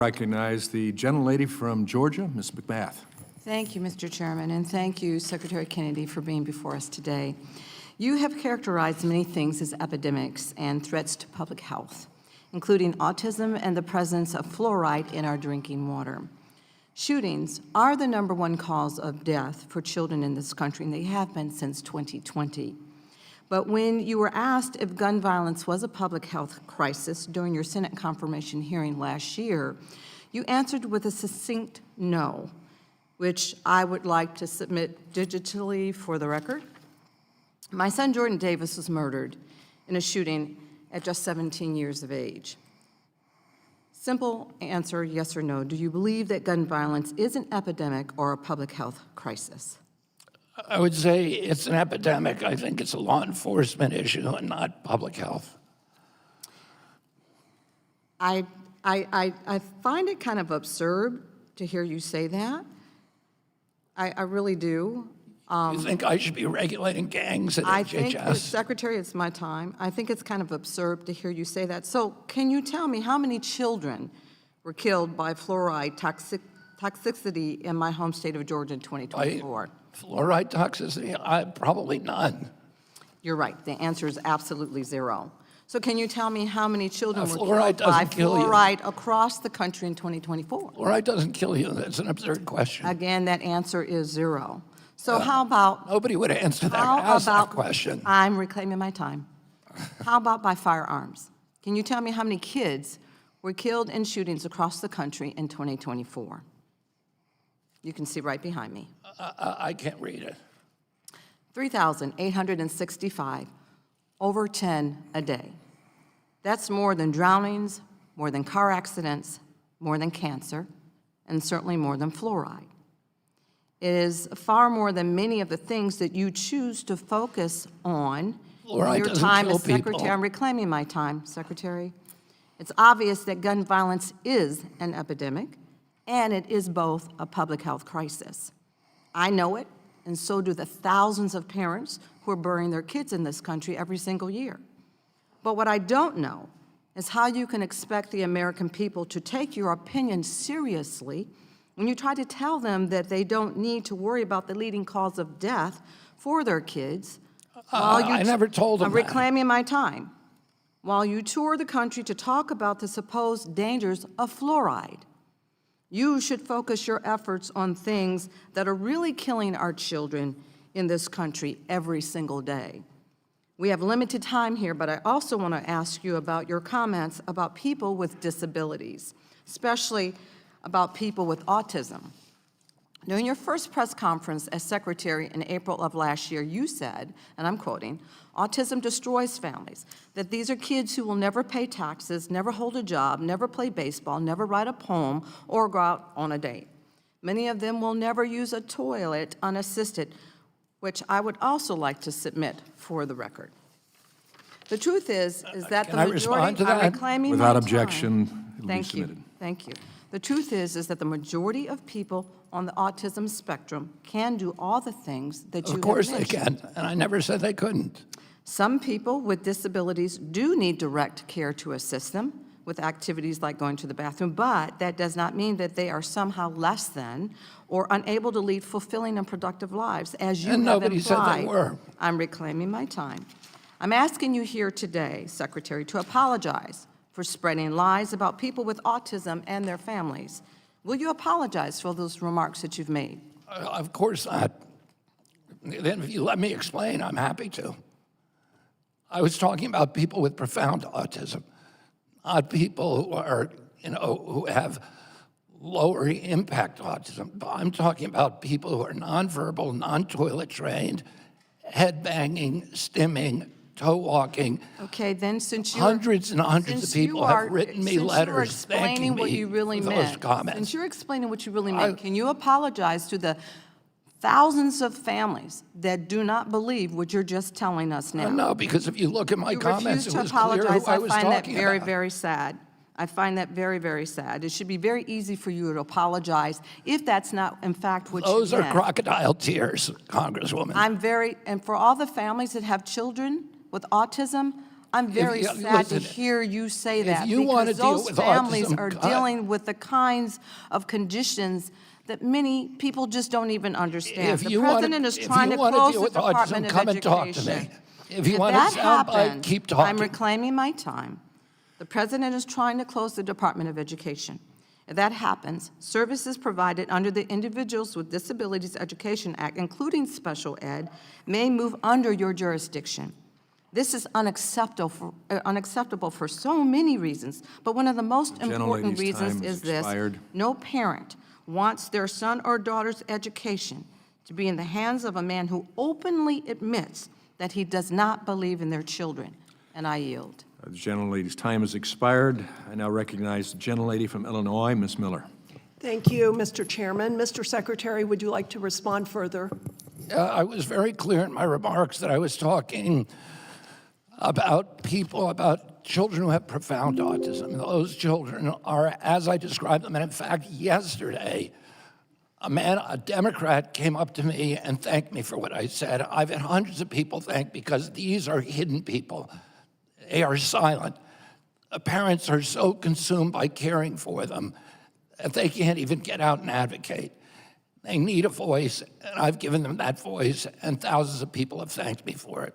Recognize the gentlelady from Georgia, Ms. McBath. Thank you, Mr. Chairman, and thank you, Secretary Kennedy, for being before us today. You have characterized many things as epidemics and threats to public health, including autism and the presence of fluoride in our drinking water. Shootings are the #1 cause of death for children in this country, and they have been since 2020. But when you were asked if gun violence was a public health crisis during your Senate confirmation hearing last year, you answered with a succinct no, which I would like to submit digitally for the record. My son Jordan Davis was murdered in a shooting at just 17 years of age. Simple answer, yes or no. Do you believe that gun violence is an epidemic or a public health crisis? I would say it's an epidemic. I think it's a law enforcement issue and not public health. I find it kind of absurd to hear you say that. I really do. You think I should be regulating gangs at I HHS? think, Secretary, it's my time. I think it's kind of absurd to hear you say that. So can you tell me how many children were killed by fluoride toxicity in my home state of Georgia in 2024? Fluoride toxicity? Probably none. You're right. The answer is absolutely 0. So can you tell me how many children were fluoride killed by doesn't kill you. fluoride across the country in 2024? Fluoride doesn't kill you. That's an absurd question. Again, that answer is 0. So how about... Nobody would answer that, ask that question. I'm reclaiming my time. How about by firearms? Can you tell me how many kids were killed in shootings across the country in 2024? You can see right behind me. I can't read it. 3,865, over 10 a day. That's more than drownings, more than car accidents, more than cancer, and certainly more than fluoride. It is far more than many of the things that you choose to focus on Fluoride in your doesn't time kill as Secretary. people. I'm reclaiming my time, Secretary. It's obvious that gun violence is an epidemic, and it is both a public health crisis. I know it, and so do the thousands of parents who are burying their kids in this country every single year. But what I don't know is how you can expect the American people to take your opinion seriously when you try to tell them that they don't need to worry about the leading cause of death for their kids. I never told them I'm reclaiming my time. While you tour the country to talk about the supposed dangers of fluoride, you should focus your efforts on things that are really killing our children in this country every single day. We have limited time here, but I also want to ask you about your comments about people with disabilities, especially about people with autism. During your first press conference as Secretary in April of last year, you said, and I'm quoting, "Autism destroys families, that these are kids who will never pay taxes, never hold a job, never play baseball, never write a poem, or go out on a date. Many of them will never use a toilet unassisted," which I would also like to submit for the record. The truth is that the Can I respond majority, to that? I'm reclaiming Without my objection, time. it'll be Thank you. submitted. Thank you. The truth is that the majority of people on the autism spectrum can do all the things that you have Of course they mentioned. can, and I never said they couldn't. Some people with disabilities do need direct care to assist them with activities like going to the bathroom, but that does not mean that they are somehow less than or unable to lead fulfilling and productive lives, as you And have nobody said they implied. were. I'm reclaiming my time. I'm asking you here today, Secretary, to apologize for spreading lies about people with autism and their families. Will you apologize for those remarks that you've made? Of course not. Then if you let me explain, I'm happy to. I was talking about people with profound autism, not people who are, who have lower impact autism. I'm talking about people who are nonverbal, non-toilet trained, head banging, stimming, toe walking. Okay, then since you Hundreds and hundreds of people have written me letters thanking what me you really for meant, those comments. since you're explaining what you really meant, can you apologize to the thousands of families that do not believe what you're just telling us now? No, because if you look at my You comments, refuse it to was clear apologize. who I was find that talking very, about. very sad. I find that very, very sad. It should be very easy for you to apologize if that's not, in fact, what you meant. Those are crocodile tears, Congresswoman. And for all the families that have children with autism, I'm very you- sad to listen, hear you say that, you wanna because deal those with families autism, are cut. dealing with the kinds of conditions that many people just don't even understand. If The you wanna- president is if trying you to wanna close deal the with autism, Department of come and talk to Education. me. If you want a that soundbite, happens, keep I'm talking. reclaiming my time. The president is trying to close the Department of Education. If that happens, services provided under the Individuals with Disabilities Education Act, including special ed, may move under your jurisdiction. This is unacceptable for so many reasons, but one of the most important gentlelady's reasons time has is this. expired. No parent wants their son or daughter's education to be in the hands of a man who openly admits that he does not believe in their children. And I yield. The gentlelady's time has expired. I now recognize the gentlelady from Illinois, Ms. Miller. Thank you, Mr. Chairman. Mr. Secretary, would you like to respond further? I was very clear in my remarks that I was talking about about children who have profound autism. Those children are, as I described them, and in fact, yesterday, a Democrat came up to me and thanked me for what I said. I've had hundreds of people thank because these are hidden people. They are silent. The parents are so consumed by caring for them that they can't even get out and advocate. They need a voice, and I've given them that voice, and thousands of people have thanked me for it.